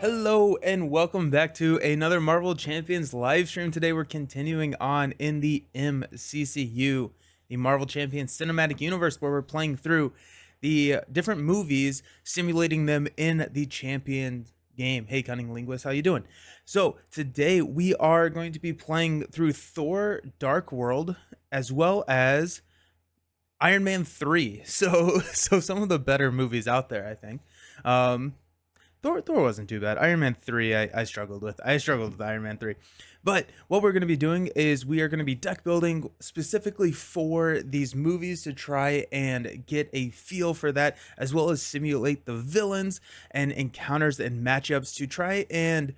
Hello and welcome back to another Marvel Champions live stream. Today we're continuing on in the MCCU, the Marvel Champions Cinematic Universe, where we're playing through the different movies, simulating them in the Champion game. Hey, Cunning Linguist, how you doing? So today we are going to be playing through Thor: Dark World as well as Iron Man 3. So some of the better movies out there, I think. Um, Thor wasn't too bad. Iron Man 3, I struggled with. I struggled with Iron Man 3. But what we're going to be doing is we are going to be deck building specifically for these movies to try and get a feel for that, as well as simulate the villains and encounters and matchups to try and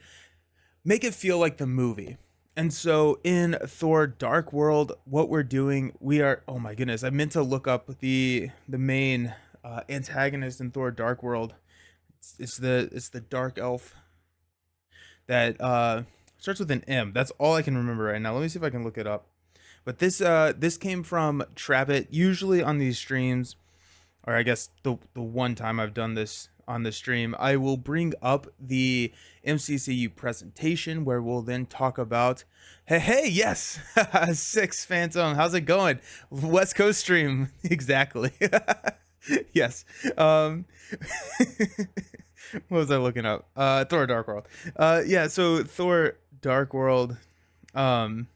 make it feel like the movie. And so in Thor Dark World, what we're doing, we are, oh my goodness, I meant to look up the main antagonist in Thor Dark World. It's the dark elf that starts with an M. That's all I can remember right now. Let me see if I can look it up. But this came from Trap It. Usually on these streams, or I guess the one time I've done this on the stream, I will bring up the MCCU presentation where we'll then talk about hey yes Six Phantom, how's it going? West Coast stream. Exactly. Yes. What was I looking up? Thor Dark World. Yeah, so Thor Dark World. Um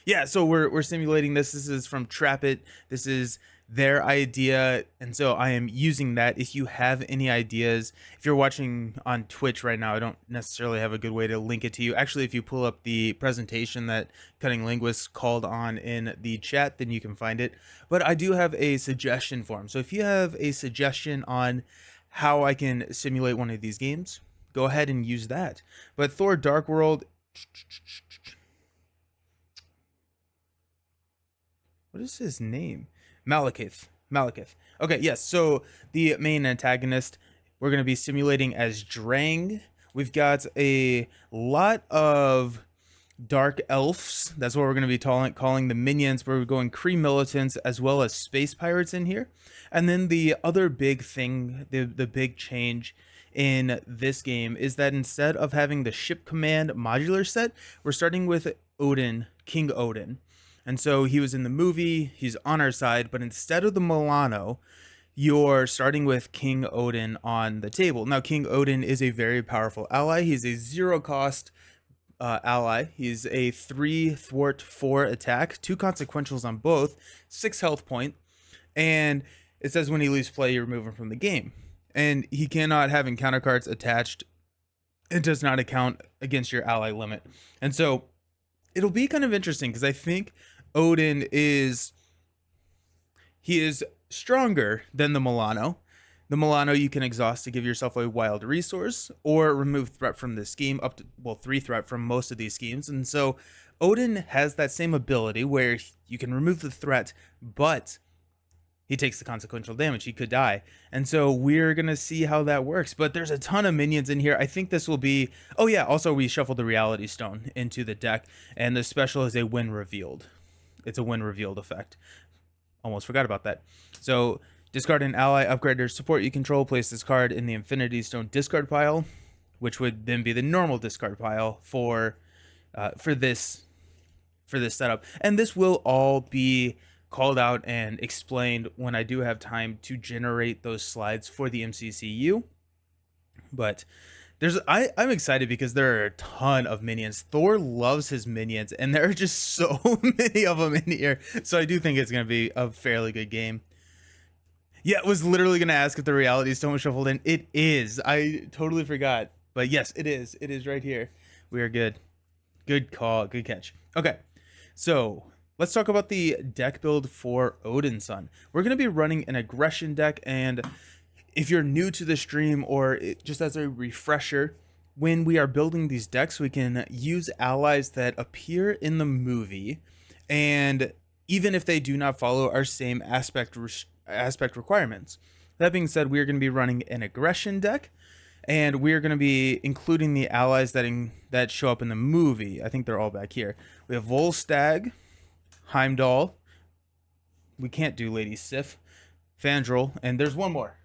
yeah, so we're simulating this. This is from Trap It. This is their idea, and so I am using that. If you have any ideas, if you're watching on Twitch right now, I don't necessarily have a good way to link it to you. Actually, if you pull up the presentation that Cunning Linguist called on in the chat, then you can find it. But I do have a suggestion form. So if you have a suggestion on how I can simulate one of these games, go ahead and use that. But Thor Dark World, what is his name? Malekith. Malekith. Okay, yes. So the main antagonist we're going to be simulating as Drang. We've got a lot of dark elves. That's what we're going to be calling the minions. We're going Kree militants as well as space pirates in here. And then the other big thing, the big change in this game is that instead of having the ship command modular set, we're starting with Odin, King Odin. And so he was in the movie, he's on our side, but instead of the Milano, you're starting with King Odin on the table. Now, King Odin is a very powerful ally. He's a zero cost ally. He's a 3 thwart 4 attack, 2 consequentials on both, 6 health point, and it says when he leaves play, you remove him from the game. And he cannot have encounter cards attached. It does not account against your ally limit. And so it'll be kind of interesting because I think Odin is stronger than the Milano. The Milano you can exhaust to give yourself a wild resource or remove threat from this scheme up to 3 threat from most of these schemes. And so Odin has that same ability where you can remove the threat, but he takes the consequential damage. He could die. And so we're going to see how that works. But there's a ton of minions in here. I think this will be... Oh, yeah. Also, we shuffled the Reality Stone into the deck. And the special is a when revealed. It's a when revealed effect. Almost forgot about that. So discard an ally, upgrade or support you control. Place this card in the Infinity Stone discard pile, which would then be the normal discard pile for this setup. And this will all be called out and explained when I do have time to generate those slides for the MCCU. But I'm excited because there are a ton of minions. Thor loves his minions, and there are just so many of them in here. So I do think it's going to be a fairly good game. Yeah, I was literally going to ask if the Reality Stone was shuffled in. It is. I totally forgot. But yes, it is. It is right here. We are good. Good call. Good catch. Okay. So let's talk about the deck build for Odin's Son. We're going to be running an aggression deck, and if you're new to the stream or just as a refresher, when we are building these decks, we can use allies that appear in the movie, and even if they do not follow our same aspect requirements. That being said, we are going to be running an aggression deck, and we are going to be including the allies that show up in the movie. I think they're all back here. We have Volstagg, Heimdall. We can't do Lady Sif, Fandral, and there's one more.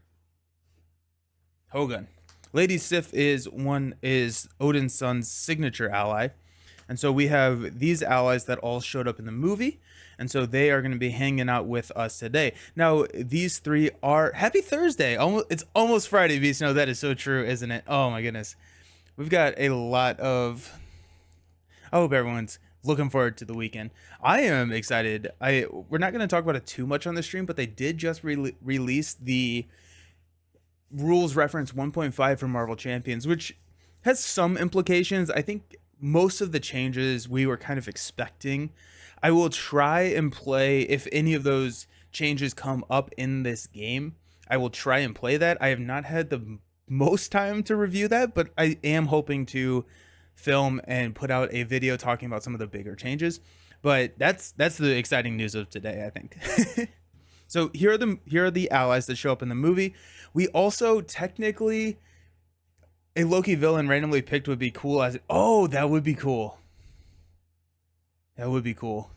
Hogun. Lady Sif is Odin's son's signature ally. And so we have these allies that all showed up in the movie. And so they are going to be hanging out with us today. Now, these three are happy Thursday. It's almost Friday, Beast. No, that is so true, isn't it? Oh my goodness. We've got a lot of. I hope everyone's looking forward to the weekend. I am excited. We're not going to talk about it too much on the stream, but they did just release the rules reference 1.5 for Marvel Champions, which has some implications. I think most of the changes we were kind of expecting. I will try and play if any of those changes come up in this game. I will try and play that. I have not had the most time to review that, but I am hoping to film and put out a video talking about some of the bigger changes. But that's the exciting news of today, I think. So here are the allies that show up in the movie. We also technically, a Loki villain randomly picked would be cool as oh, that would be cool. That would be cool.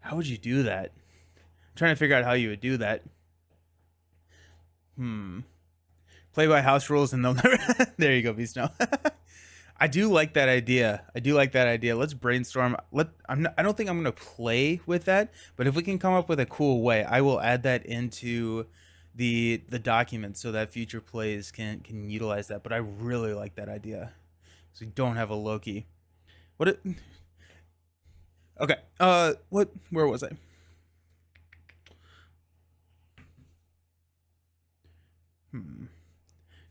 How would you do that? I'm trying to figure out how you would do that. Play by house rules and they'll never there you go, Beast. No. I do like that idea. Let's brainstorm. I don't think I'm gonna play with that, but if we can come up with a cool way, I will add that into the document so that future plays can utilize that. But I really like that idea. So we don't have a Loki. Okay. Where was I?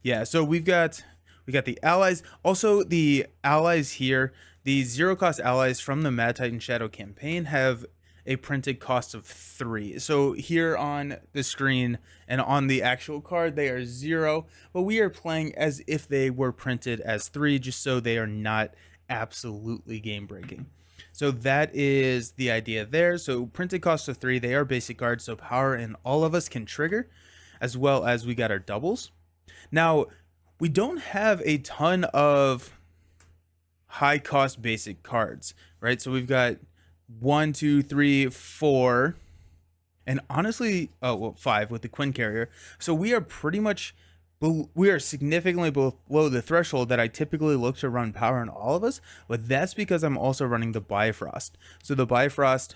Yeah, so we got the allies. Also, the allies here, the zero cost allies from the Mad Titan Shadow campaign have a printed cost of 3. So here on the screen and on the actual card, they are 0, but we are playing as if they were printed as 3, just so they are not absolutely game breaking. So that is the idea there. So printed cost of 3, they are basic cards, so power and all of us can trigger, as well as we got our doubles. Now, we don't have a ton of high cost basic cards, right? So we've got 1, 2, 3, 4, and honestly, 5 with the Quinn carrier. So we are pretty much, we are significantly below the threshold that I typically look to run power in all of us, but that's because I'm also running the Bifrost. So the Bifrost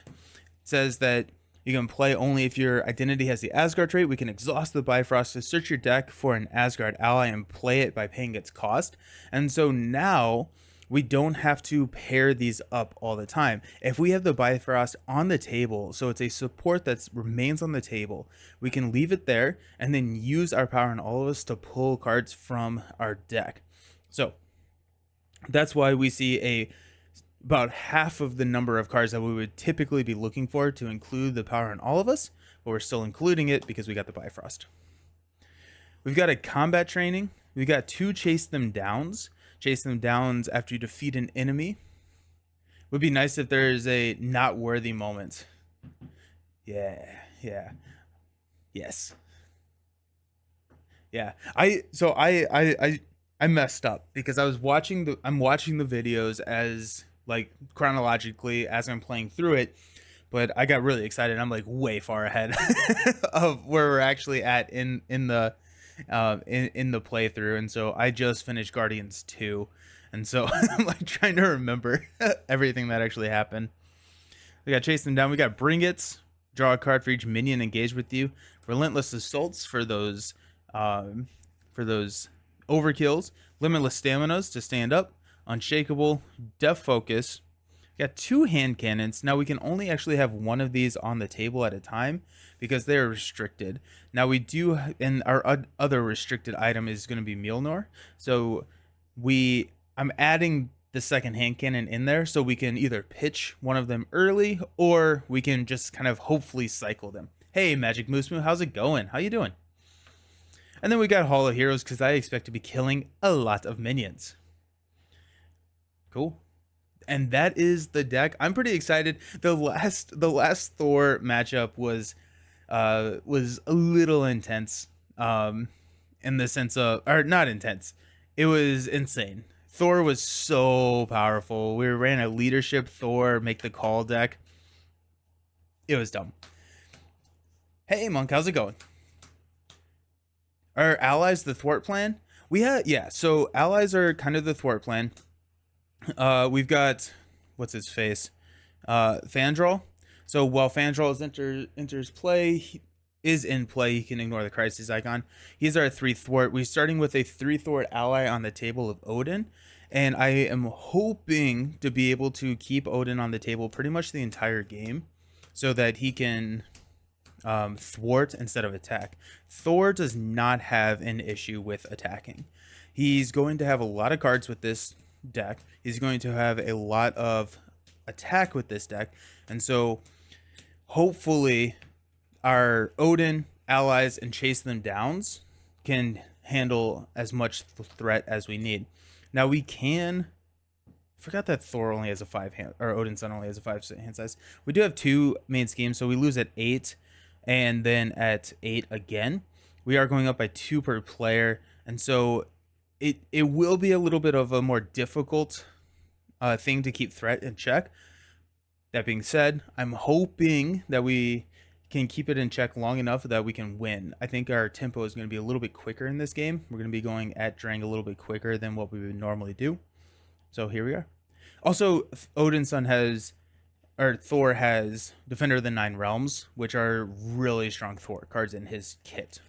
says that you can play only if your identity has the Asgard trait. We can exhaust the Bifrost to search your deck for an Asgard ally and play it by paying its cost. And so now we don't have to pair these up all the time. If we have the Bifrost on the table, so it's a support that remains on the table, we can leave it there and then use our power in all of us to pull cards from our deck. So that's why we see about half of the number of cards that we would typically be looking for to include the power in all of us, but we're still including it because we got the Bifrost. We've got a combat training. We've got 2 chase them downs. Chase them downs after you defeat an enemy. Would be nice if there's a not worthy moment. Yeah. Yes. Yeah. I messed up because I'm watching the videos as like chronologically as I'm playing through it, but I got really excited. I'm like way far ahead of where we're actually at in the playthrough, and so I just finished Guardians 2, and so I'm like trying to remember everything that actually happened. We got Chase Them Down. We got Bring It. Draw a card for each minion engaged with you. Relentless Assaults for those overkills. Limitless Staminas to stand up. Unshakable, Def Focus. We got 2 hand cannons. Now we can only actually have one of these on the table at a time because they're restricted. Now we do, and our other restricted item is going to be Mjolnir. So I'm adding the second hand cannon in there so we can either pitch one of them early or we can just kind of hopefully cycle them. Hey, Magic Moose Moo, how's it going? How you doing? And then we got Hall of Heroes because I expect to be killing a lot of minions. Cool. And that is the deck. I'm pretty excited. The last Thor matchup was a little intense, in the sense of, or not intense. It was insane. Thor was so powerful. We ran a leadership Thor make the call deck. It was dumb. Hey Monk, how's it going? Our allies, the thwart plan. We have, yeah. So allies are kind of the thwart plan. We've got, what's his face, Fandral. So while Fandral enters play, is in play, he can ignore the crisis icon. He's our 3 thwart. We're starting with a 3 thwart ally on the table of Odin, and I am hoping to be able to keep Odin on the table pretty much the entire game, so that he can thwart instead of attack. Thor does not have an issue with attacking. He's going to have a lot of cards with this deck. He's going to have a lot of attack with this deck, and so hopefully our Odin allies and chase them downs can handle as much threat as we need. Now we can, I forgot that Thor only has a 5 hand, or Odin's son only has a 5 hand size. We do have 2 main schemes, so we lose at 8 and then at 8 again. We are going up by 2 per player, and so it will be a little bit of a more difficult thing to keep threat in check. That being said, I'm hoping that we can keep it in check long enough that we can win. I think our tempo is going to be a little bit quicker in this game. We're going to be going at Drang a little bit quicker than what we would normally do. So here we are. Also, Odin's son has, or Thor has, Defender of the 9 Realms, which are really strong Thor cards in his kit.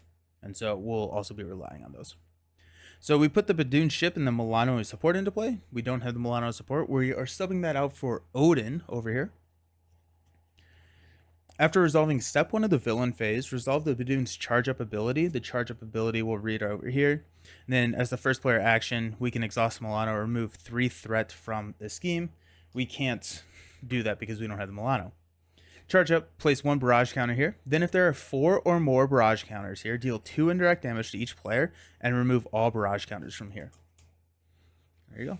And so we'll also be relying on those. So we put the Badoon ship and the Milano support into play. We don't have the Milano support. We are subbing that out for Odin over here. After resolving step 1 of the villain phase, resolve the Badoon's charge up ability. The charge up ability will read over here. And then as the first player action, we can exhaust Milano or remove 3 threat from the scheme. We can't do that because we don't have the Milano. Charge up, place 1 barrage counter here. Then if there are 4 or more barrage counters here, deal 2 indirect damage to each player and remove all barrage counters from here. There you go.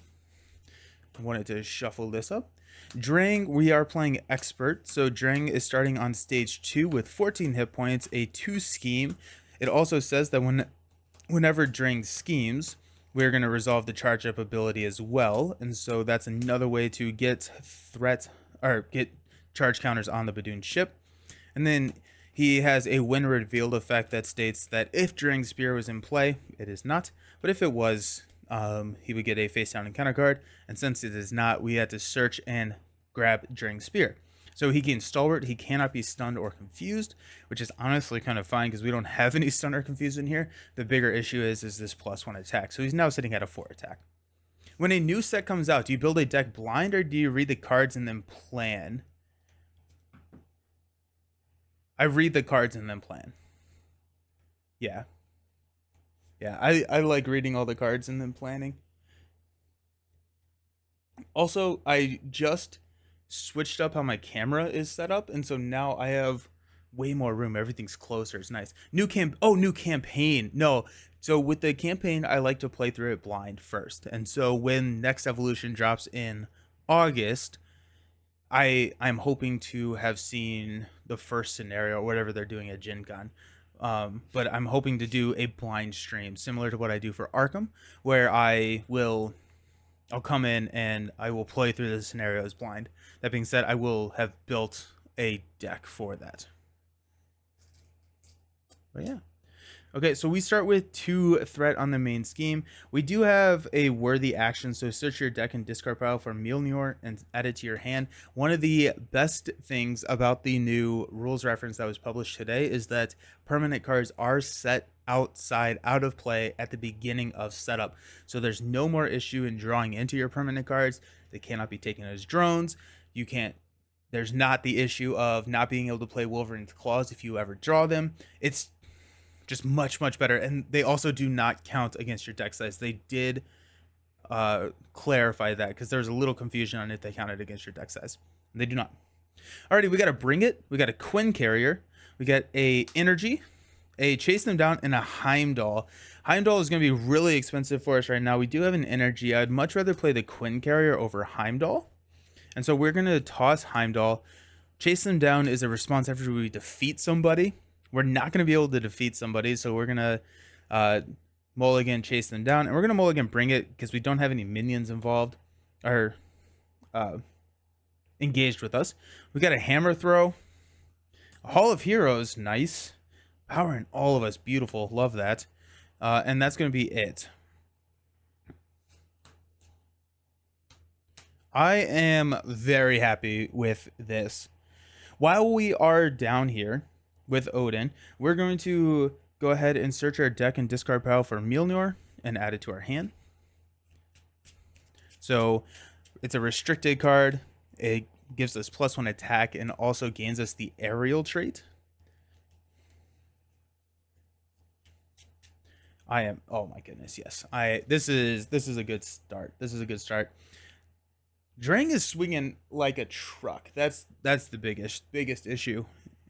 I wanted to shuffle this up. Drang, we are playing expert. So Drang is starting on stage 2 with 14 hit points, a 2 scheme. It also says that whenever Drang schemes, we're going to resolve the charge up ability as well. And so that's another way to get threat, or get charge counters on the Badoon ship. And then he has a when revealed effect that states that if Drang's spear was in play, it is not, but if it was, he would get a face down encounter card, and since it is not, we had to search and grab Drang's spear. So he gains stalwart, he cannot be stunned or confused, which is honestly kind of fine because we don't have any stun or confused in here. The bigger issue is this +1 attack, so he's now sitting at a 4 attack. When a new set comes out, do you build a deck blind or do you read the cards and then plan? I read the cards and then plan. Yeah. Yeah, I like reading all the cards and then planning. Also, I just switched up how my camera is set up, and so now I have way more room. Everything's closer. It's nice. New campaign. No. So with the campaign, I like to play through it blind first. And so when next evolution drops in August, I'm hoping to have seen the first scenario or whatever they're doing at Gen Con. But I'm hoping to do a blind stream similar to what I do for Arkham, where I'll come in and I will play through the scenarios blind. That being said, I will have built a deck for that. But yeah. Okay, so we start with 2 threat on the main scheme. We do have a worthy action, so search your deck and discard pile for Mjolnir and add it to your hand. One of the best things about the new rules reference that was published today is that permanent cards are set outside, out of play at the beginning of setup. So there's no more issue in drawing into your permanent cards. They cannot be taken as drones. There's not the issue of not being able to play Wolverine's Claws if you ever draw them. It's just much better, and they also do not count against your deck size. They did clarify that because there was a little confusion on if they counted against your deck size. They do not. Alrighty, we got a Bring It, we got a Quinn Carrier, we got a Energy, a Chase Them Down, and a Heimdall. Heimdall is going to be really expensive for us right now. We do have an Energy. I'd much rather play the Quinn Carrier over Heimdall, and so we're going to toss Heimdall. Chase Them Down is a response after we defeat somebody. We're not going to be able to defeat somebody, so we're going to mulligan Chase Them Down, and we're going to mulligan Bring It because we don't have any minions involved or engaged with us. We got a Hammer Throw, a Hall of Heroes, nice. Power in all of us, beautiful, love that. And that's going to be it. I am very happy with this. While we are down here with Odin, we're going to go ahead and search our deck and discard pile for Mjolnir and add it to our hand. So it's a restricted card. It gives us +1 attack and also gains us the aerial trait. Oh my goodness, yes. This is a good start. This is a good start. Drang is swinging like a truck. That's the biggest issue.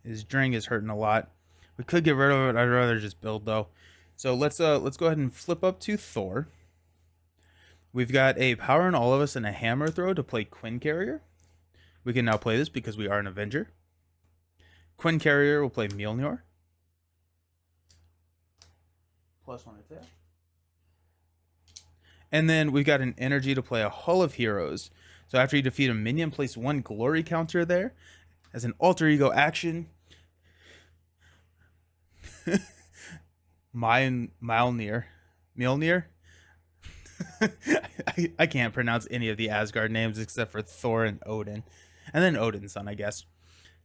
Is Drang is hurting a lot. We could get rid of it. I'd rather just build though. So let's go ahead and flip up to Thor. We've got a power in all of us and a hammer throw to play Quinn Carrier. We can now play this because we are an Avenger. Quinn Carrier will play Mjolnir. +1 attack. And then we've got an energy to play a Hall of Heroes. So after you defeat a minion, place 1 glory counter there. As an alter ego action. Mjolnir. I can't pronounce any of the Asgard names except for Thor and Odin. And then Odin's son, I guess.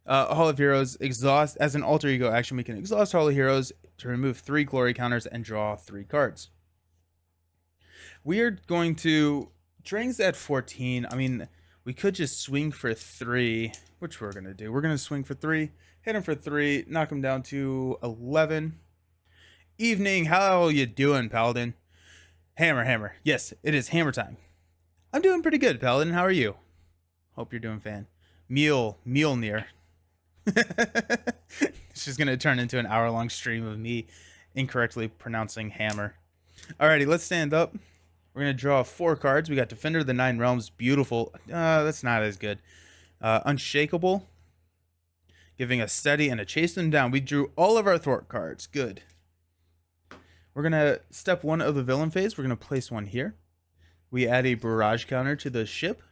Hall of Heroes, exhaust. As an alter ego action, we can exhaust Hall of Heroes to remove 3 glory counters and draw 3 cards. We are going to... Drang's at 14. I mean, we could just swing for 3, which we're going to do. We're going to swing for 3, hit him for 3, knock him down to 11. Evening, how you doing, Paladin? Hammer. Yes, it is hammer time. I'm doing pretty good, Paladin. How are you? Hope you're doing fan. Mjolnir. It's just going to turn into an hour-long stream of me incorrectly pronouncing hammer. Alrighty, let's stand up. We're going to draw 4 cards. We got Defender of the Nine Realms. Beautiful. That's not as good. Unshakable. Giving us Steady and a Chase Them Down. We drew all of our thwart cards. Good. We're going to step 1 of the villain phase. We're going to place 1 here. We add a barrage counter to the ship.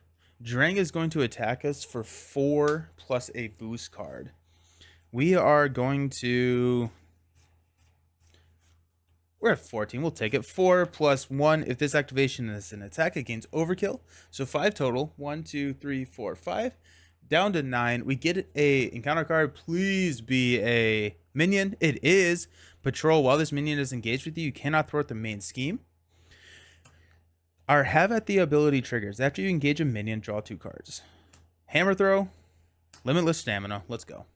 Drang is going to attack us for 4 plus a boost card. We are going to... We're at 14. We'll take it. 4 plus 1. If this activation is an attack, it gains overkill. So 5 total. 1, 2, 3, 4, 5. Down to 9. We get a encounter card. Please be a minion. It is. Patrol. While this minion is engaged with you, you cannot thwart the main scheme. Our have at the ability triggers. After you engage a minion, draw 2 cards. Hammer throw. Limitless stamina. Let's go.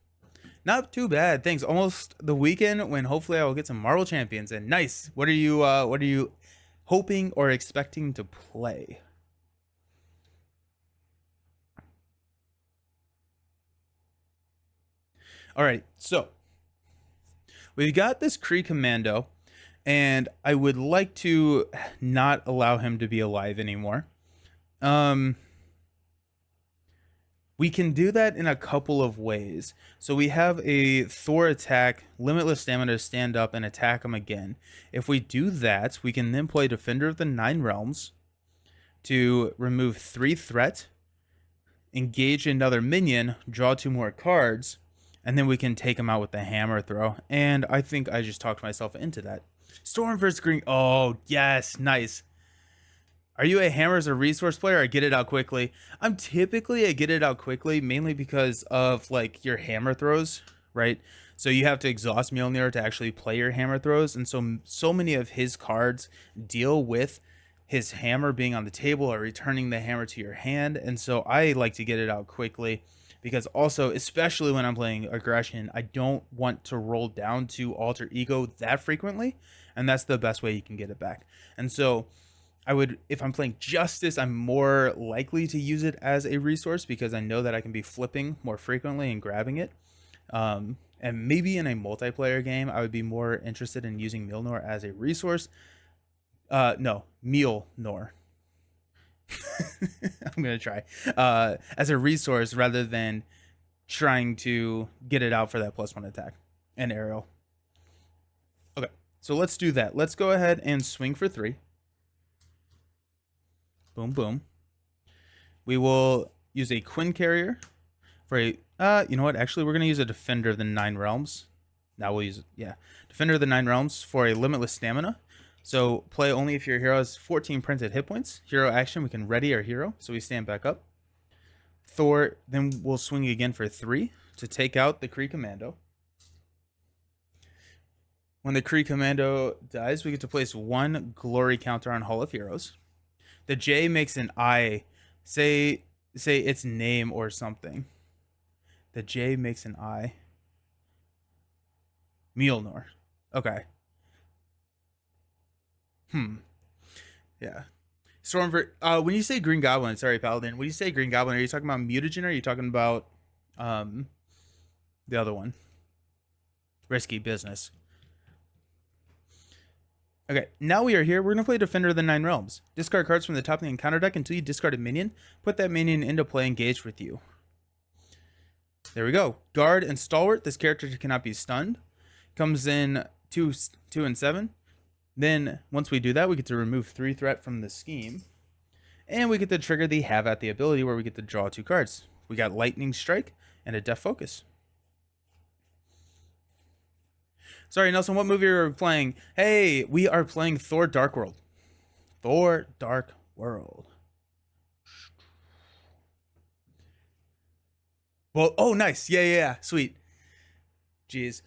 Not too bad. Thanks. Almost the weekend when hopefully I will get some Marvel Champions. And nice. What are you hoping or expecting to play? All right. So we've got this Kree Commando, and I would like to not allow him to be alive anymore. We can do that in a couple of ways. So we have a Thor attack, limitless stamina to stand up and attack him again. If we do that, we can then play Defender of the Nine Realms to remove 3 threat, engage another minion, draw 2 more cards, and then we can take him out with the hammer throw. And I think I just talked myself into that. Storm versus Green. Oh, yes. Nice. Are you a hammer as a resource player or get it out quickly? I'm typically a get it out quickly, mainly because of like your hammer throws, right? So you have to exhaust Mjolnir to actually play your hammer throws. And so many of his cards deal with his hammer being on the table or returning the hammer to your hand. And so I like to get it out quickly because also, especially when I'm playing aggression, I don't want to roll down to alter ego that frequently. And that's the best way you can get it back. And so if I'm playing Justice, I'm more likely to use it as a resource because I know that I can be flipping more frequently and grabbing it. And maybe in a multiplayer game, I would be more interested in using Mjolnir as a resource. No, Mjolnir. I'm going to try. As a resource rather than trying to get it out for that +1 attack and aerial. Okay, so let's do that. Let's go ahead and swing for 3. Boom, boom. We will use a Quinn Carrier for a... you know what? Actually, we're going to use a Defender of the Nine Realms. Now we'll use it. Yeah. Defender of the Nine Realms for a limitless stamina. So play only if your hero has 14 printed hit points. Hero action, we can ready our hero, so we stand back up. Thor, then we'll swing again for 3 to take out the Kree Commando. When the Kree Commando dies, we get to place 1 glory counter on Hall of Heroes. The J makes an I. Say its name or something. The J makes an I. Mjolnir. Okay. Yeah. Stormford. When you say Green Goblin, sorry, Paladin. When you say Green Goblin, are you talking about mutagen or are you talking about the other one? Risky Business. Okay, now we are here. We're going to play Defender of the Nine Realms. Discard cards from the top of the encounter deck until you discard a minion. Put that minion into play engaged with you. There we go. Guard and Stalwart. This character cannot be stunned. Comes in 2 and 7. Then, once we do that, we get to remove 3 threat from the scheme. And we get to trigger the Have At the ability where we get to draw 2 cards. We got Lightning Strike and a Death Focus. Sorry, Nelson, what movie are we playing? Hey, we are playing Thor Dark World. Thor Dark World. Well, oh, nice. Yeah. Sweet. Jeez.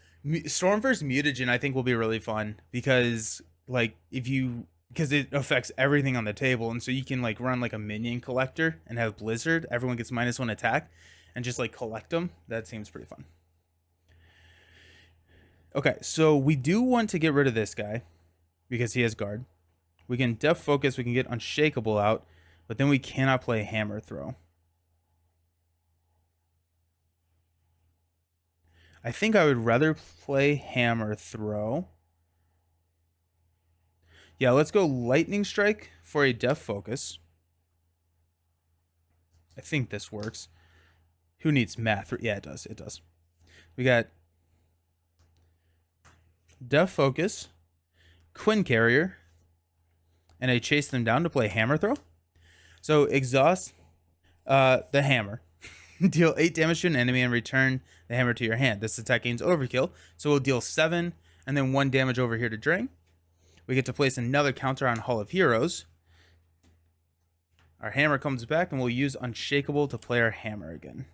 Storm vs. Mutagen, I think, will be really fun because, like, because it affects everything on the table, and so you can, like, run, like, a minion collector and have Blizzard. Everyone gets -1 attack and just, like, collect them. That seems pretty fun. Okay, so we do want to get rid of this guy because he has guard. We can Death Focus, we can get Unshakable out, but then we cannot play Hammer Throw. I think I would rather play Hammer Throw. Yeah, let's go Lightning Strike for a Death Focus. I think this works. Who needs math? Yeah, it does. It does. We got Death Focus, Quinn Carrier, and I chase them down to play Hammer Throw. So exhaust the hammer. Deal 8 damage to an enemy and return the hammer to your hand. This attack gains overkill, so we'll deal 7 and then 1 damage over here to Drang. We get to place another counter on Hall of Heroes. Our hammer comes back and we'll use Unshakable to play our hammer again.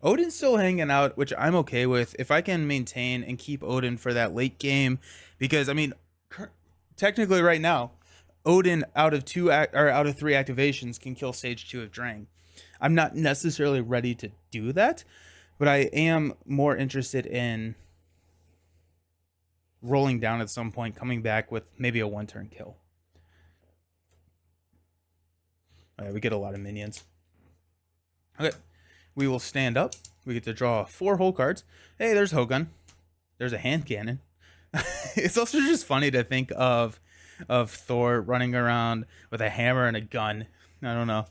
Odin's still hanging out, which I'm okay with if I can maintain and keep Odin for that late game, because I mean, technically right now, Odin out of 3 activations can kill stage 2 of Drang. I'm not necessarily ready to do that, but I am more interested in rolling down at some point, coming back with maybe a 1-turn kill. All right, we get a lot of minions. Okay. We will stand up. We get to draw 4 whole cards. Hey, there's Hogun. There's a hand cannon. It's also just funny to think of Thor running around with a hammer and a gun. I don't know.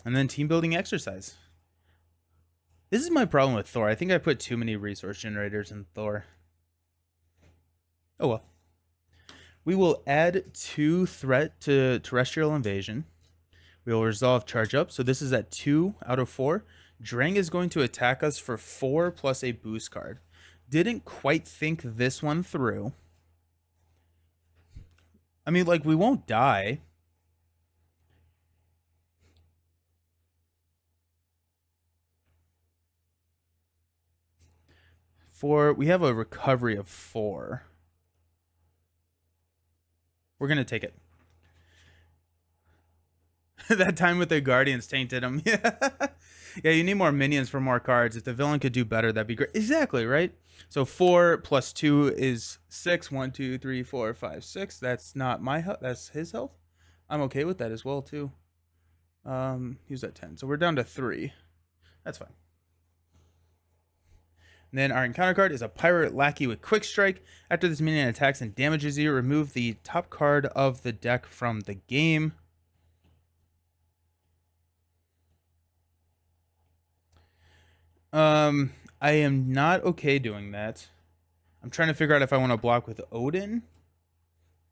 And then team building exercise. This is my problem with Thor. I think I put too many resource generators in Thor. Oh well. We will add 2 threat to terrestrial invasion. We will resolve charge up. So this is at 2 out of 4. Drang is going to attack us for 4 plus a boost card. Didn't quite think this one through. I mean, like, we won't die. We have a recovery of 4. We're going to take it. That time with the Guardians tainted him. Yeah, you need more minions for more cards. If the villain could do better, that'd be great. Exactly, right? So 4 plus 2 is 6. 1, 2, 3, 4, 5, 6. That's not my health. That's his health. I'm okay with that as well, too. He was at 10. So we're down to 3. That's fine. And then our encounter card is a Pirate Lackey with Quick Strike. After this minion attacks and damages you, remove the top card of the deck from the game. I am not okay doing that. I'm trying to figure out if I want to block with Odin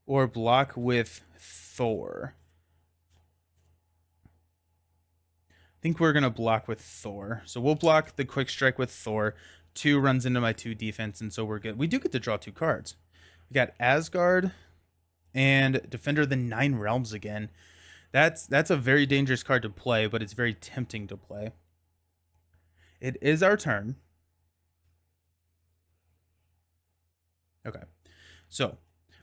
or block with Thor. I think we're going to block with Thor. So we'll block the Quick Strike with Thor. 2 runs into my 2 defense, and so we're good. We do get to draw 2 cards. We got Asgard and Defender of the Nine Realms again. That's a very dangerous card to play, but it's very tempting to play. It is our turn. Okay. So,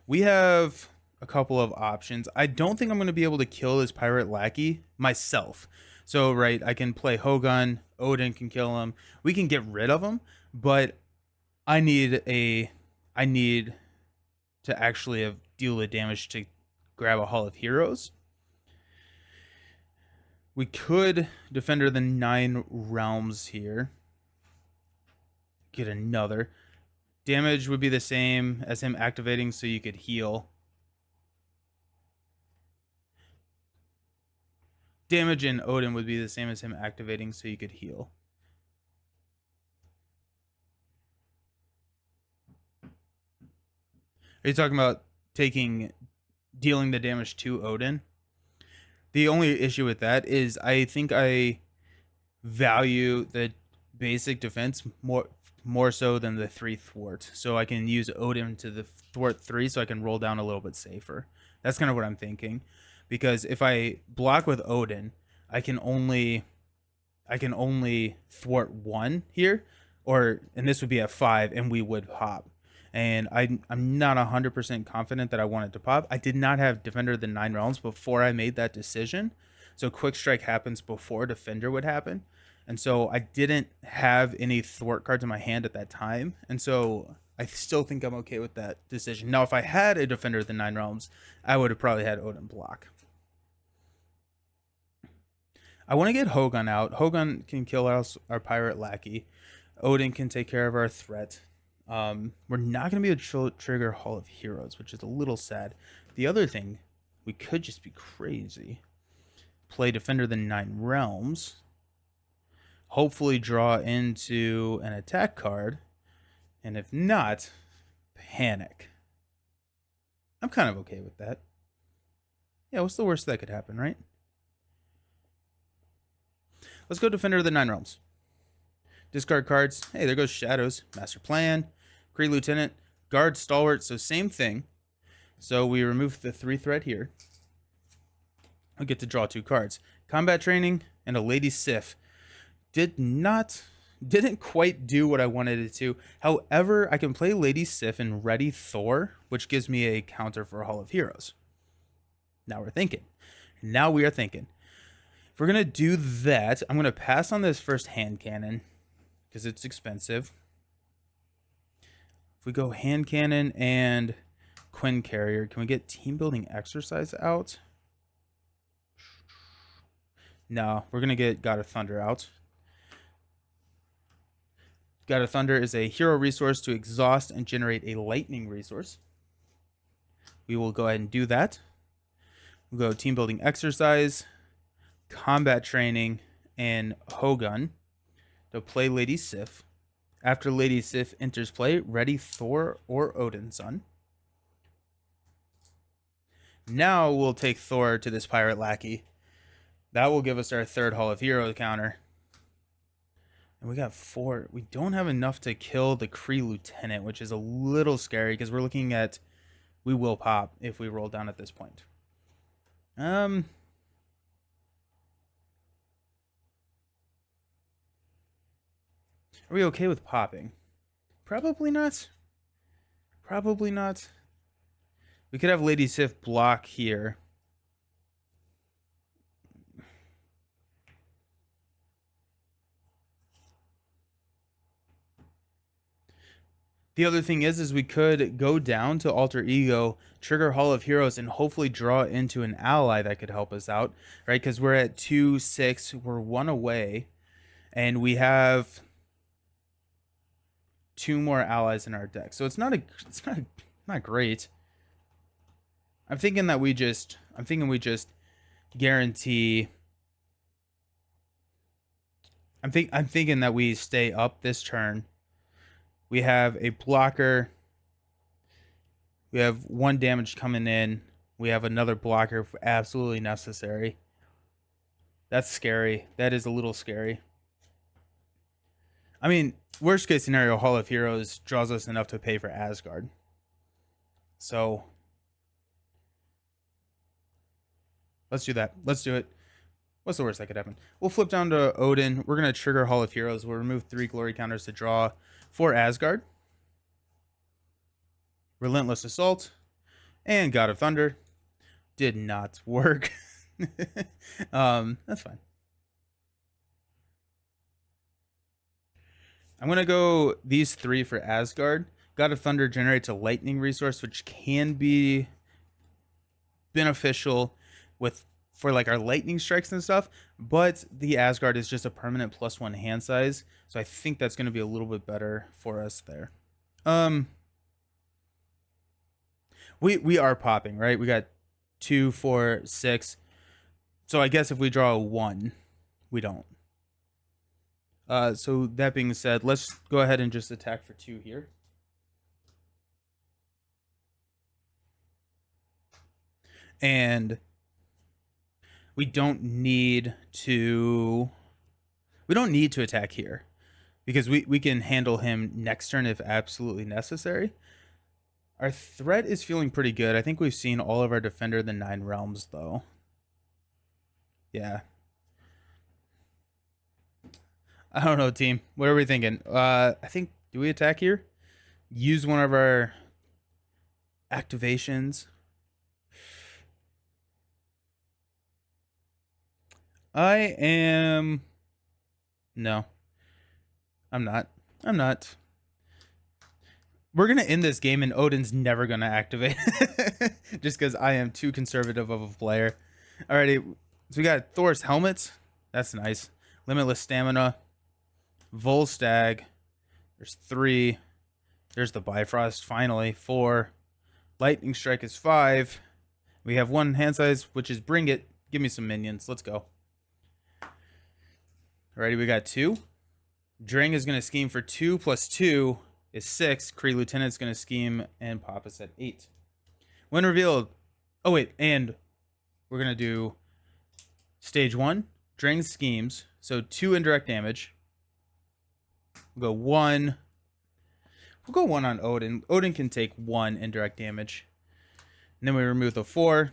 we have a couple of options. I don't think I'm going to be able to kill this pirate lackey myself. So, right, I can play Hogun, Odin can kill him. We can get rid of him, but I need to actually deal the damage to grab a Hall of Heroes. We could Defender the Nine Realms here. Get another. Damage would be the same as him activating, so you could heal. Damage in Odin would be the same as him activating, so you could heal. Are you talking about dealing the damage to Odin? The only issue with that is I think I value the basic defense more so than the 3 thwart. So I can use Odin to the thwart 3 so I can roll down a little bit safer. That's kind of what I'm thinking. Because if I block with Odin, I can only thwart 1 here, and this would be at 5 and we would pop. And I'm not 100% confident that I wanted to pop. I did not have Defender of the Nine Realms before I made that decision. So Quick Strike happens before Defender would happen. And so I didn't have any thwart cards in my hand at that time. And so I still think I'm okay with that decision. Now, if I had a Defender of the Nine Realms, I would have probably had Odin block. I want to get Hogun out. Hogun can kill our pirate lackey. Odin can take care of our threat. We're not going to be able to trigger Hall of Heroes, which is a little sad. The other thing, we could just be crazy. Play Defender of the Nine Realms. Hopefully draw into an attack card. And if not, panic. I'm kind of okay with that. Yeah, what's the worst that could happen, right? Let's go Defender of the Nine Realms. Discard cards. Hey, there goes Shadows. Master Plan. Kree Lieutenant. Guard Stalwart. So same thing. So we remove the 3 threat here. I get to draw 2 cards. Combat Training and a Lady Sif. Didn't quite do what I wanted it to. However, I can play Lady Sif and ready Thor, which gives me a counter for Hall of Heroes. Now we're thinking. Now we are thinking. If we're going to do that, I'm going to pass on this first hand cannon because it's expensive. If we go hand cannon and Quinn Carrier, can we get team building exercise out? No, we're going to get God of Thunder out. God of Thunder is a hero resource to exhaust and generate a lightning resource. We will go ahead and do that. We'll go team building exercise, combat training, and Hogun to play Lady Sif. After Lady Sif enters play, ready Thor or Odin's son. Now we'll take Thor to this pirate lackey. That will give us our 3rd Hall of Heroes counter. And we got 4. We don't have enough to kill the Kree Lieutenant, which is a little scary because we're looking at... We will pop if we roll down at this point. Are we okay with popping? Probably not. Probably not. We could have Lady Sif block here. The other thing is we could go down to Alter Ego, trigger Hall of Heroes, and hopefully draw into an ally that could help us out, right? Because we're at 2-6, we're 1 away, and we have 2 more allies in our deck. So it's not great. I'm thinking we just guarantee. I'm thinking that we stay up this turn. We have a blocker. We have 1 damage coming in. We have another blocker if absolutely necessary. That's scary. That is a little scary. I mean, worst case scenario, Hall of Heroes draws us enough to pay for Asgard. So let's do that. Let's do it. What's the worst that could happen? We'll flip down to Odin. We're going to trigger Hall of Heroes. We'll remove 3 glory counters to draw 4 Asgard. Relentless Assault. And God of Thunder. Did not work. That's fine. I'm going to go these 3 for Asgard. God of Thunder generates a lightning resource, which can be beneficial for like our lightning strikes and stuff, but the Asgard is just a permanent +1 hand size, so I think that's going to be a little bit better for us there. We are popping, right? We got 2, 4, 6. So I guess if we draw a 1, we don't. So that being said, let's go ahead and just attack for 2 here. And we don't need to attack here because we can handle him next turn if absolutely necessary. Our threat is feeling pretty good. I think we've seen all of our Defender of the 9 Realms though. Yeah. I don't know, team. What are we thinking? I think, do we attack here? Use one of our activations. No. I'm not. We're going to end this game and Odin's never going to activate. Just because I am too conservative of a player. Alrighty. So we got Thor's helmets. That's nice. Limitless stamina. Volstagg. There's 3. There's the Bifrost. Finally. 4. Lightning Strike is 5. We have 1 hand size, which is Bring It. Give me some minions. Let's go. Alrighty, we got 2. Drang is going to scheme for 2 + 2 is 6. Kree Lieutenant's going to scheme and pop us at 8. When revealed... Oh, wait. And we're going to do stage 1. Drang schemes. So 2 indirect damage. We'll go 1. We'll go 1 on Odin. Odin can take 1 indirect damage. And then we remove the 4.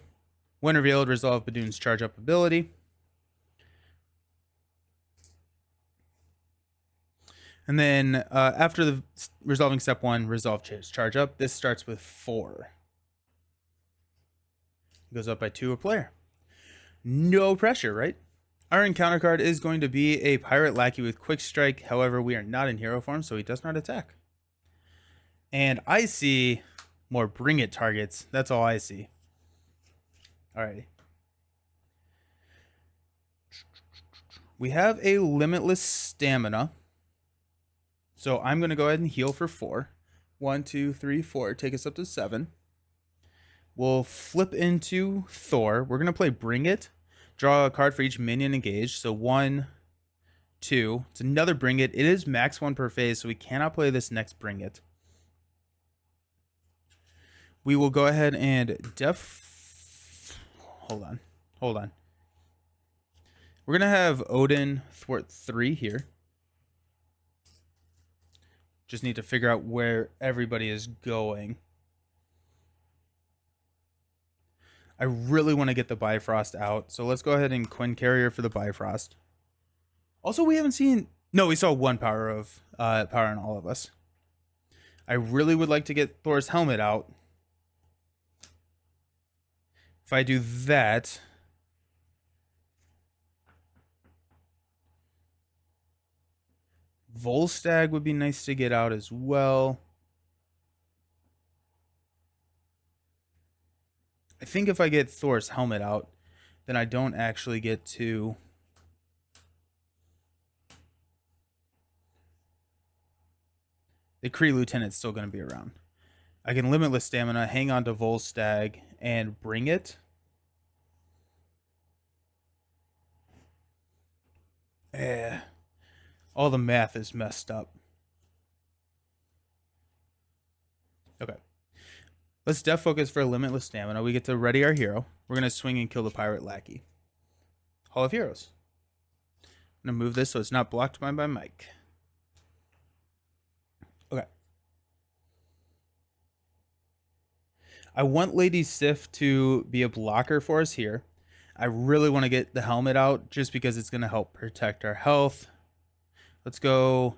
When revealed, resolve Badoon's charge up ability. And then after the resolving step 1, resolve charge up. This starts with 4. Goes up by 2 a player. No pressure, right? Our encounter card is going to be a Pirate Lackey with Quick Strike. However, we are not in hero form, so he does not attack. And I see more Bring It targets. That's all I see. Alrighty. We have a Limitless Stamina. So I'm going to go ahead and heal for 4. 1, 2, 3, 4. Take us up to 7. We'll flip into Thor. We're going to play Bring It. Draw a card for each minion engaged. So 1, 2. It's another Bring It. It is max 1 per phase, so we cannot play this next Bring It. We will go ahead and Hold on. We're going to have Odin thwart 3 here. Just need to figure out where everybody is going. I really want to get the Bifrost out. So let's go ahead and Quinn Carrier for the Bifrost. Also, we haven't seen... No, we saw 1 power on all of us. I really would like to get Thor's helmet out. If I do that... Volstagg would be nice to get out as well. I think if I get Thor's helmet out, then I don't actually get to... The Kree Lieutenant's still going to be around. I can Limitless Stamina, hang on to Volstagg, and Bring It. All the math is messed up. Okay. Let's def focus for a Limitless Stamina. We get to ready our hero. We're going to swing and kill the Pirate Lackey. Hall of Heroes. I'm going to move this so it's not blocked by my mic. I want Lady Sif to be a blocker for us here. I really want to get the helmet out just because it's going to help protect our health. Let's go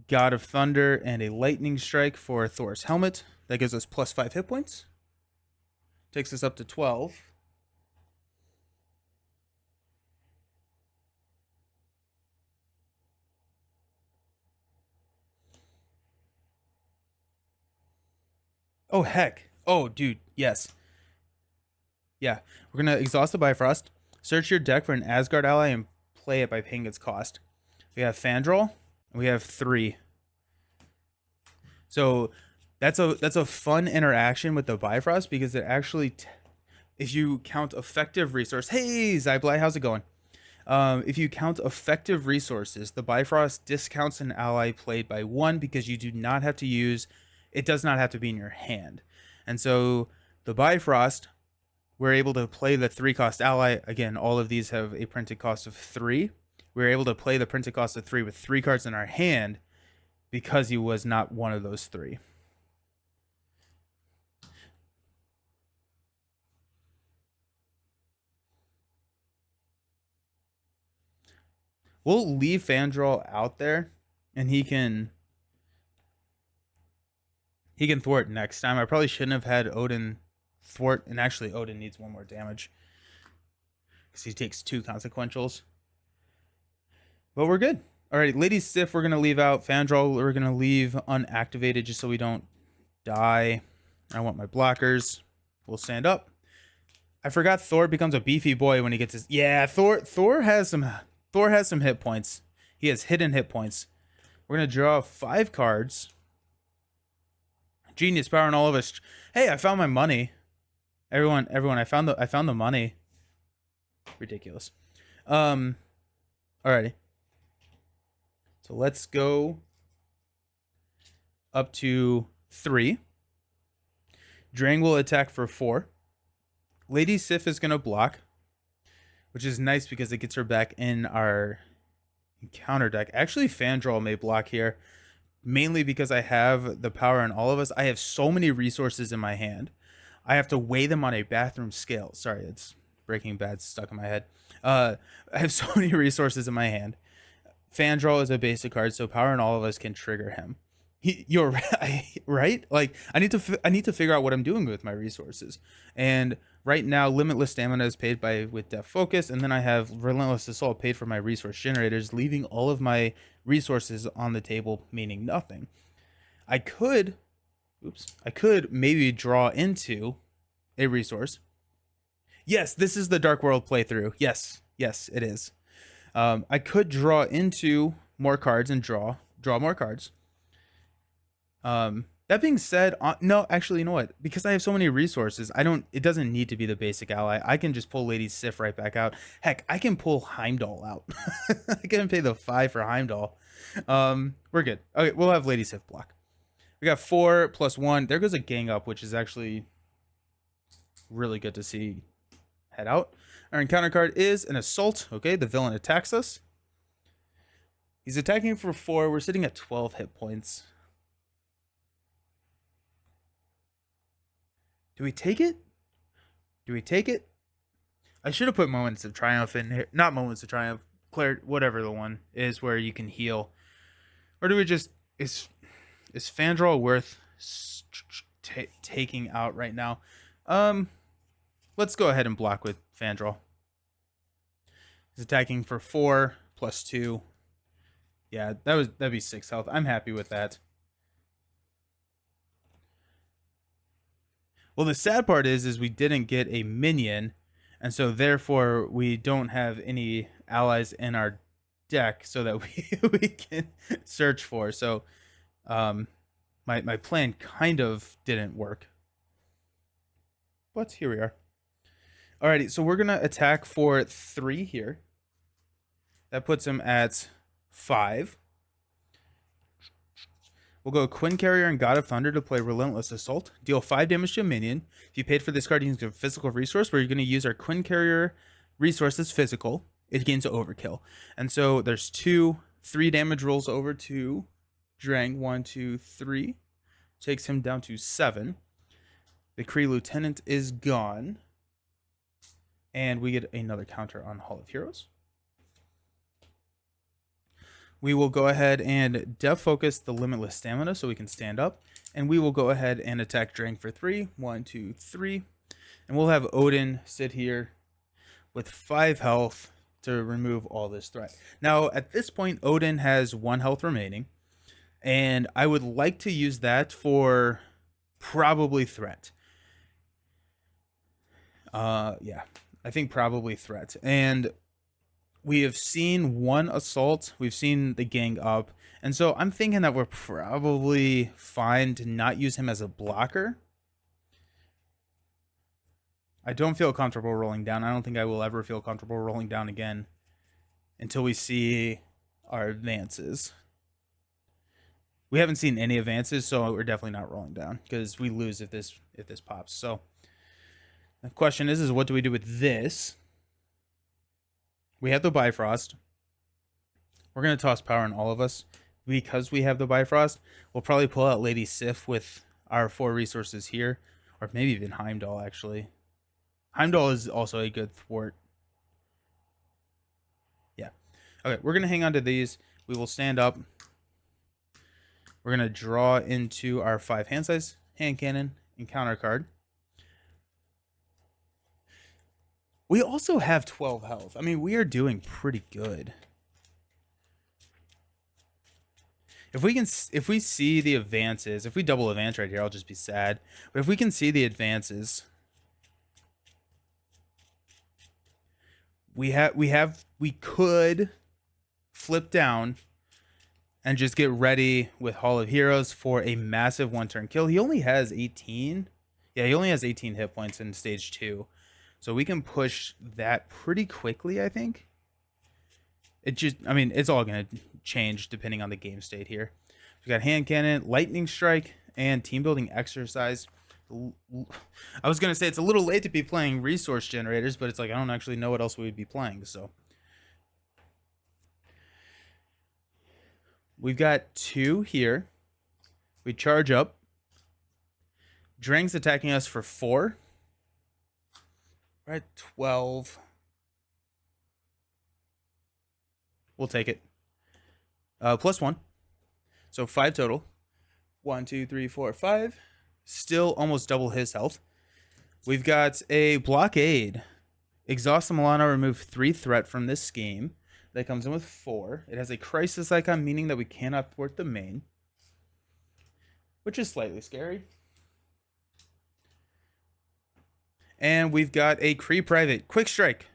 God of Thunder and a Lightning Strike for Thor's helmet. That gives us plus 5 hit points. Takes us up to 12. Oh, heck. Oh, dude. Yes. Yeah. We're going to exhaust the Bifrost. Search your deck for an Asgard ally and play it by paying its cost. We have Fandral. And we have 3. So that's a fun interaction with the Bifrost because it actually, if you count effective resource, hey Zybly, how's it going? If you count effective resources, the Bifrost discounts an ally played by 1 because you do not have to use, it does not have to be in your hand. And so the Bifrost, we're able to play the 3-cost ally. Again, all of these have a printed cost of 3. We're able to play the printed cost of 3 with 3 cards in our hand because he was not one of those 3. We'll leave Fandral out there, and he can thwart next time. I probably shouldn't have had Odin thwart, and actually Odin needs 1 more damage because he takes 2 consequentials. But we're good. All right, Lady Sif we're going to leave out. Fandral we're going to leave unactivated just so we don't die. I want my blockers. We'll stand up. I forgot Thor becomes a beefy boy when he gets his... Yeah, Thor has some hit points. He has hidden hit points. We're going to draw 5 cards. Genius power and all of us. Hey, I found my money. Everyone, I found the money. Ridiculous. Alrighty. So let's go up to 3. Drang will attack for 4. Lady Sif is going to block, which is nice because it gets her back in our encounter deck. Actually, Fandral may block here, mainly because I have the power in all of us. I have so many resources in my hand. I have to weigh them on a bathroom scale. Sorry, it's Breaking Bad stuck in my head. I have so many resources in my hand. Fandral is a basic card, so power in all of us can trigger him. You're right. Like I need to figure out what I'm doing with my resources. And right now, limitless stamina is paid with Def Focus, and then I have relentless assault paid for my resource generators, leaving all of my resources on the table, meaning nothing. I could maybe draw into a resource. Yes, this is the Dark World playthrough. Yes, it is. I could draw into more cards and draw more cards. That being said, no, actually, you know what? Because I have so many resources, it doesn't need to be the basic ally. I can just pull Lady Sif right back out. Heck, I can pull Heimdall out. I can pay the 5 for Heimdall. We're good. Okay, we'll have Lady Sif block. We got 4 plus 1. There goes a gang up, which is actually really good to see head out. Our encounter card is an assault. Okay, the villain attacks us. He's attacking for 4. We're sitting at 12 hit points. Do we take it? I should have put Moments of Triumph in here. Not Moments of Triumph. Whatever the one is where you can heal. Or do we just... Is Fandral worth taking out right now? Let's go ahead and block with Fandral. He's attacking for 4 plus 2. Yeah, that'd be 6 health. I'm happy with that. Well, the sad part is we didn't get a minion, and so therefore we don't have any allies in our deck so that we can search for. So my plan kind of didn't work. But here we are. Alrighty, so we're gonna attack for 3 here. That puts him at 5. We'll go Quinn Carrier and God of Thunder to play Relentless Assault. Deal 5 damage to a minion. If you paid for this card, you can use a physical resource where you're going to use our Quinn Carrier resource as physical. It gains overkill. And so there's 3 damage rolls over to Drang. 1, 2, 3. Takes him down to 7. The Kree Lieutenant is gone. And we get another counter on Hall of Heroes. We will go ahead and def focus the limitless stamina so we can stand up. And we will go ahead and attack Drang for 3. 1, 2, 3. And we'll have Odin sit here with 5 health to remove all this threat. Now, at this point, Odin has 1 health remaining. And I would like to use that for probably threat. Yeah, I think probably threat. And we have seen 1 assault. We've seen the gang up. And so I'm thinking that we're probably fine to not use him as a blocker. I don't feel comfortable rolling down. I don't think I will ever feel comfortable rolling down again until we see our advances. We haven't seen any advances, so we're definitely not rolling down because we lose if this pops. So the question is what do we do with this? We have the Bifrost. We're going to toss power on all of us. Because we have the Bifrost, we'll probably pull out Lady Sif with our 4 resources here. Or maybe even Heimdall, actually. Heimdall is also a good thwart. Yeah. Okay, we're going to hang on to these. We will stand up. We're going to draw into our 5 hand size hand cannon and counter card. We also have 12 health. I mean, we are doing pretty good. If we see the advances, if we double advance right here, I'll just be sad. But if we can see the advances, we could flip down and just get ready with Hall of Heroes for a massive 1-turn kill. He only has 18. Yeah, he only has 18 hit points in stage 2. So we can push that pretty quickly, I think. I mean, it's all going to change depending on the game state here. We got hand cannon, lightning strike, and team building exercise. I was going to say it's a little late to be playing resource generators, but it's like I don't actually know what else we would be playing. So we've got 2 here. We charge up. Drang's attacking us for 4. We're at 12. We'll take it. Plus 1. So 5 total. 1, 2, 3, 4, 5. Still almost double his health. We've got a blockade. Exhaust the Milano, remove 3 threat from this scheme. That comes in with 4. It has a crisis icon, meaning that we cannot thwart the main, which is slightly scary. And we've got a Kree Private. Quick Strike.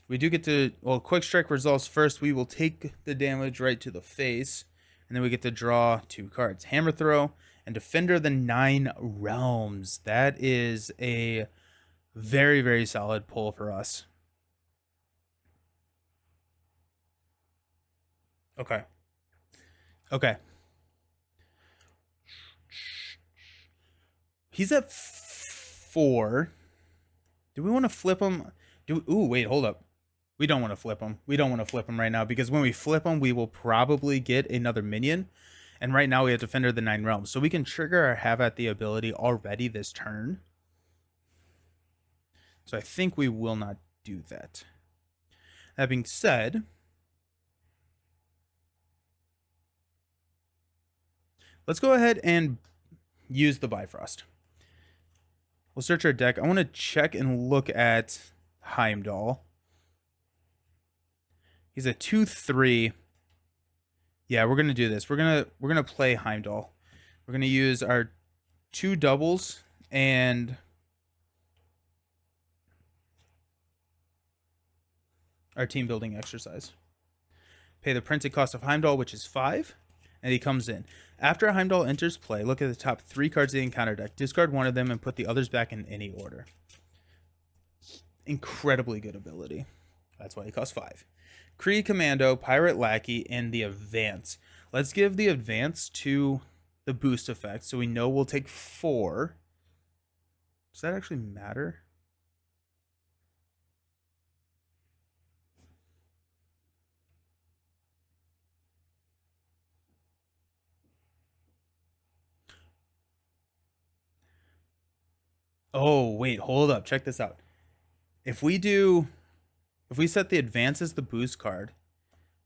We do get to, well, Quick Strike results first. We will take the damage right to the face. And then we get to draw 2 cards. Hammer Throw and Defender of the 9 Realms. That is a very, very solid pull for us. Okay. Okay. He's at 4. Do we want to flip him? Ooh, wait, hold up. We don't want to flip him. We don't want to flip him right now because when we flip him, we will probably get another minion. And right now we have Defender of the 9 Realms. So we can trigger our Have at the ability already this turn. So I think we will not do that. That being said, let's go ahead and use the Bifrost. We'll search our deck. I want to check and look at Heimdall. He's a 2/3. Yeah, we're gonna do this. We're gonna play Heimdall. We're gonna use our 2 doubles and our team building exercise. Pay the printed cost of Heimdall, which is 5, and he comes in. After Heimdall enters play, look at the top 3 cards of the encounter deck. Discard 1 of them and put the others back in any order. Incredibly good ability. That's why he costs 5. Kree Commando, Pirate Lackey, and the Advance. Let's give the Advance to the boost effect so we know we'll take 4. Does that actually matter? Oh, wait, hold up. Check this out. If we set the advance as the boost card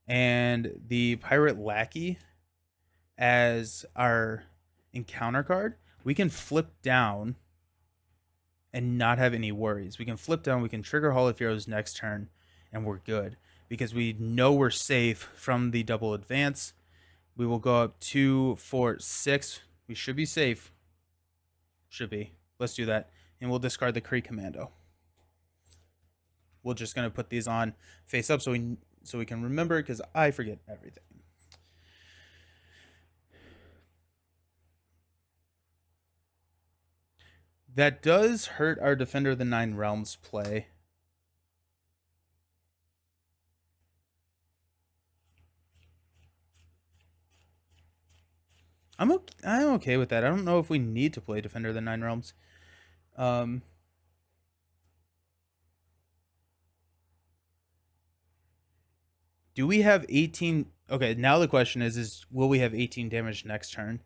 and the pirate lackey as our encounter card, we can flip down and not have any worries. We can flip down, we can trigger Hall of Heroes next turn, and we're good because we know we're safe from the double advance. We will go up 2, 4, 6. We should be safe. Should be. Let's do that. And we'll discard the Kree Commando. We're just going to put these on face up so we can remember, because I forget everything. That does hurt our Defender of the Nine Realms play. I'm okay with that. I don't know if we need to play Defender of the Nine Realms. Do we have 18? Okay, now the question is will we have 18 damage next turn?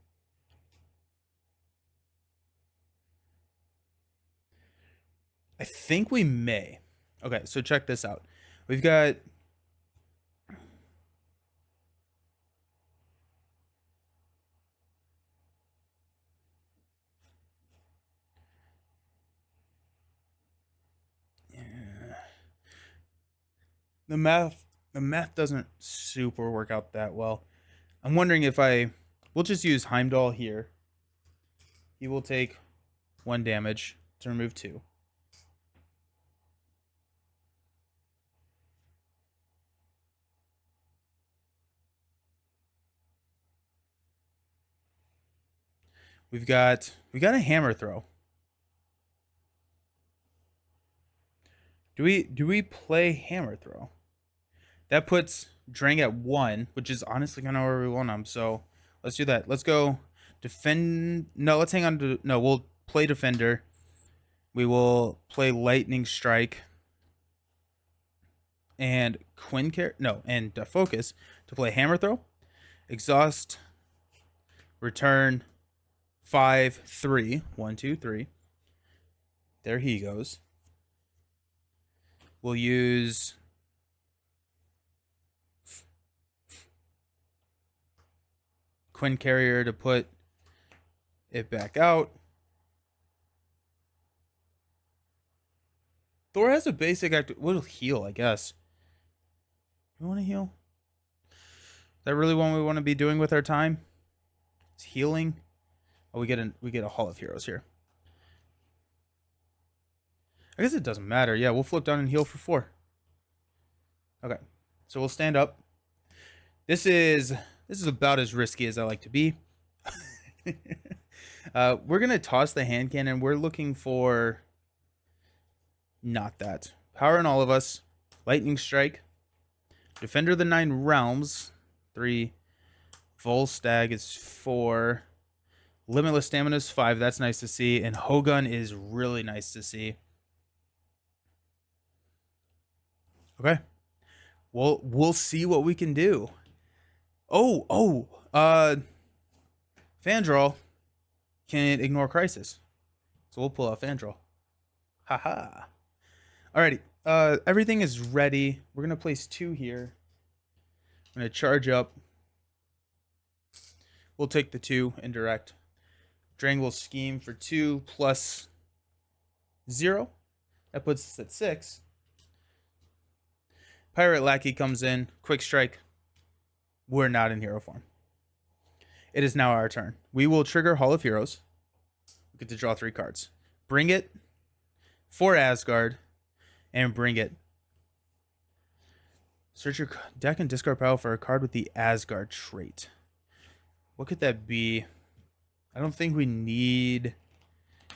I think we may. Okay, so check this out. We've got the math doesn't super work out that well. I'm wondering if we'll just use Heimdall here. He will take 1 damage to remove 2. We got a hammer throw. Do we play hammer throw? That puts Drang at 1, which is honestly kind of where we want him. So let's do that. Let's go defend. No, let's hang on to. No, we'll play defender. We will play lightning strike and and focus to play hammer throw, exhaust, return, 5, 3, 1, 2, 3. There he goes. We'll use Quinn Carrier to put it back out. Thor has a basic we'll heal, I guess. Do we want to heal? Is that really what we want to be doing with our time? It's healing. Oh, we get a Hall of Heroes here. I guess it doesn't matter. Yeah, we'll flip down and heal for 4. Okay. So we'll stand up. This is about as risky as I like to be. We're gonna toss the hand cannon. We're looking for not that. Power in all of us. Lightning strike. Defender of the Nine Realms. 3. Volstagg is 4. Limitless Stamina is 5. That's nice to see. And Hogun is really nice to see. Okay. We'll see what we can do. Fandral can ignore Crisis. So we'll pull out Fandral. Haha. Alrighty. Everything is ready. We're going to place 2 here. I'm going to charge up. We'll take the 2 indirect. Drang will scheme for 2 plus 0. That puts us at 6. Pirate Lackey comes in. Quick strike. We're not in hero form. It is now our turn. We will trigger Hall of Heroes. We get to draw 3 cards. Bring it for Asgard. And bring it. Search your deck and discard pile for a card with the Asgard trait. What could that be? I don't think we need...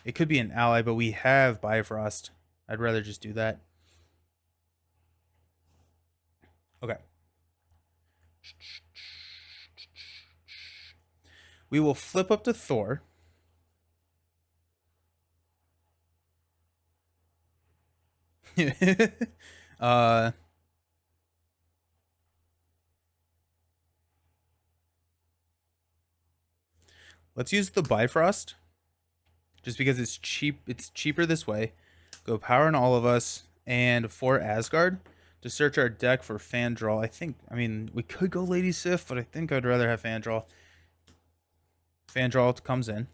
It could be an ally, but we have Bifrost. I'd rather just do that. Okay. We will flip up to Thor. Let's use the Bifrost. just because it's cheap. It's cheaper this way. Go power on all of us and 4 Asgard to search our deck for fan draw. I mean, we could go Lady Sif, but I think I'd rather have fan draw. Fan draw comes in.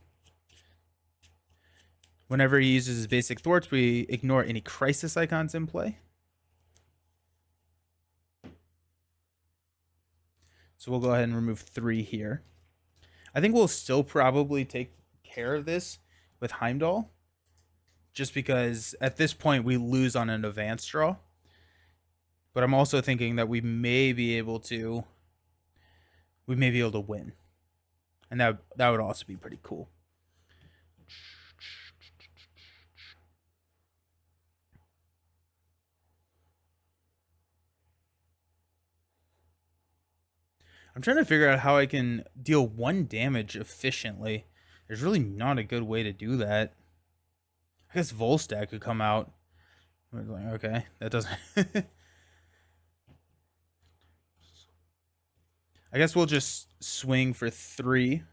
Whenever he uses his basic thwarts, we ignore any crisis icons in play. So we'll go ahead and remove 3 here. I think we'll still probably take care of this with Heimdall, just because at this point we lose on an advance draw. But I'm also thinking that we may be able to win. And that would also be pretty cool. I'm trying to figure out how I can deal 1 damage efficiently. There's really not a good way to do that. I guess Volstagg could come out. We're like, okay, that doesn't... I guess we'll just swing for 3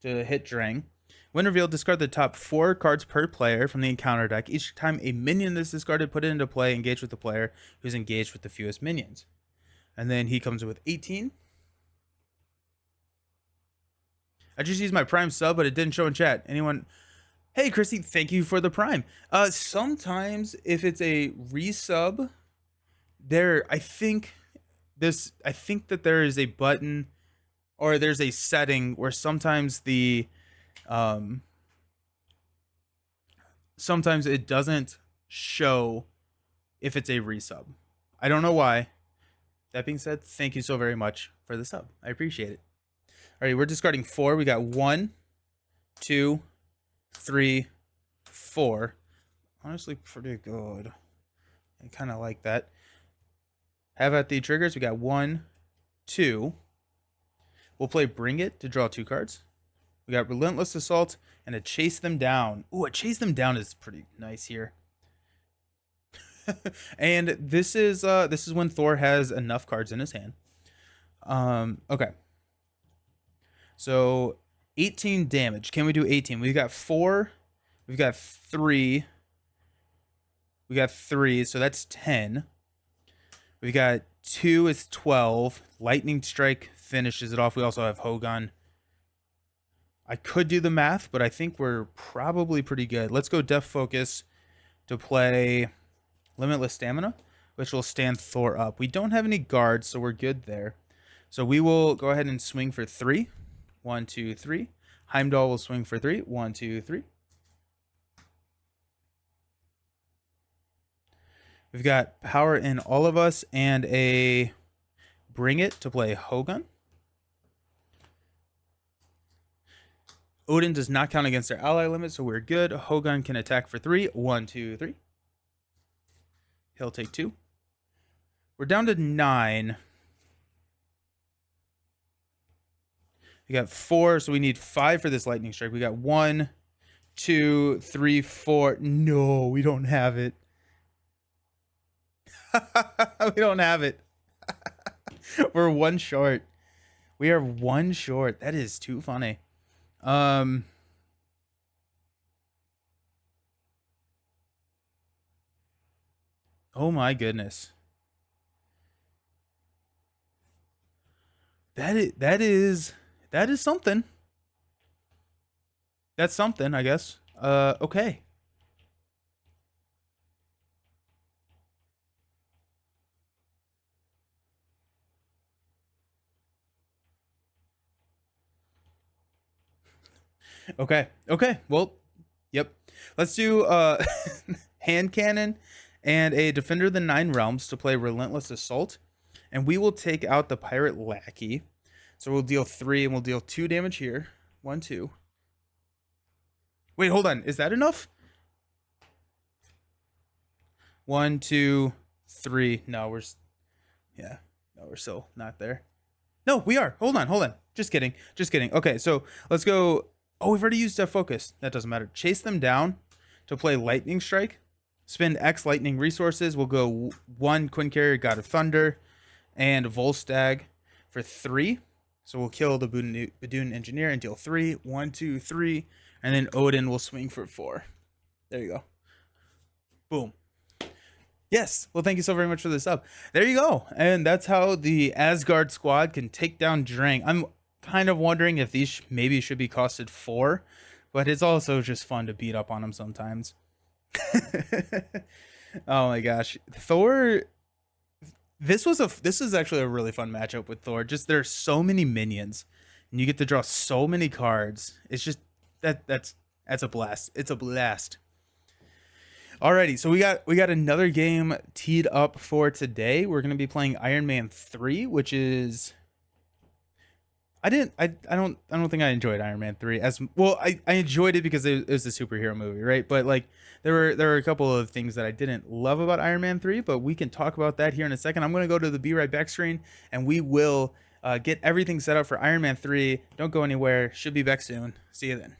to hit Drang. When revealed, discard the top 4 cards per player from the encounter deck. Each time a minion is discarded, put it into play, engage with the player who's engaged with the fewest minions. And then he comes with 18. I just used my Prime sub, but it didn't show in chat. Anyone? Hey, Chrissy, thank you for the Prime. Sometimes if it's a resub, I think that there is a button or there's a setting where sometimes sometimes it doesn't show if it's a resub. I don't know why. That being said, thank you so very much for the sub. I appreciate it. All right, we're discarding 4. We got 1, 2, 3, 4. Honestly, pretty good. I kind of like that. Have at the triggers. We got 1, 2. We'll play Bring It to draw 2 cards. We got Relentless Assault and a Chase Them Down. Ooh, a Chase Them Down is pretty nice here. And this is when Thor has enough cards in his hand. Okay. So 18 damage. Can we do 18? We've got 4. We've got 3. We got 3, so that's 10. We got 2 is 12. Lightning Strike finishes it off. We also have Hogun. I could do the math, but I think we're probably pretty good. Let's go Death Focus to play Limitless Stamina, which will stand Thor up. We don't have any guards, so we're good there. So we will go ahead and swing for 3. 1, 2, 3. Heimdall will swing for 3. 1, 2, 3. We've got power in all of us and a Bring It to play Hogun. Odin does not count against our ally limit, so we're good. Hogun can attack for 3. 1, 2, 3. He'll take 2. We're down to 9. We got 4, so we need 5 for this Lightning Strike. We got 1, 2, 3, 4. No, we don't have it. We don't have it. We're 1 short. We are 1 short. That is too funny. Oh my goodness. That is something. That's something, I guess. Okay. Okay. Well, yep. Let's do hand cannon and a Defender of the Nine Realms to play Relentless Assault. And we will take out the Pirate Lackey. So we'll deal 3 and we'll deal 2 damage here. 1, 2. Wait, hold on. Is that enough? 1, 2, 3. No, we're still not there. No, we are. Hold on. Just kidding. Okay, so let's go. Oh, we've already used Death Focus. That doesn't matter. Chase them down to play Lightning Strike. Spend X Lightning resources. We'll go 1 Quinn Carrier, God of Thunder, and Volstagg for 3. So we'll kill the Badoon engineer and deal 3. 1, 2, 3, and then Odin will swing for 4. There you go. Boom. Yes. Well, thank you so very much for the sub. There you go. And that's how the Asgard squad can take down Drang. I'm kind of wondering if these maybe should be costed 4, but it's also just fun to beat up on them sometimes. Oh my gosh. Thor. This is actually a really fun matchup with Thor. Just there's so many minions and you get to draw so many cards. It's just that's a blast. It's a blast. Alrighty, so we got another game teed up for today. We're gonna be playing Iron Man 3, which is I don't think I enjoyed Iron Man 3 as well. I enjoyed it because it was a superhero movie, right? But like there were a couple of things that I didn't love about Iron Man 3, but we can talk about that here in a second. I'm gonna go to the Be Right Back screen and we will get everything set up for Iron Man 3. Don't go anywhere. Should be back soon. See you then.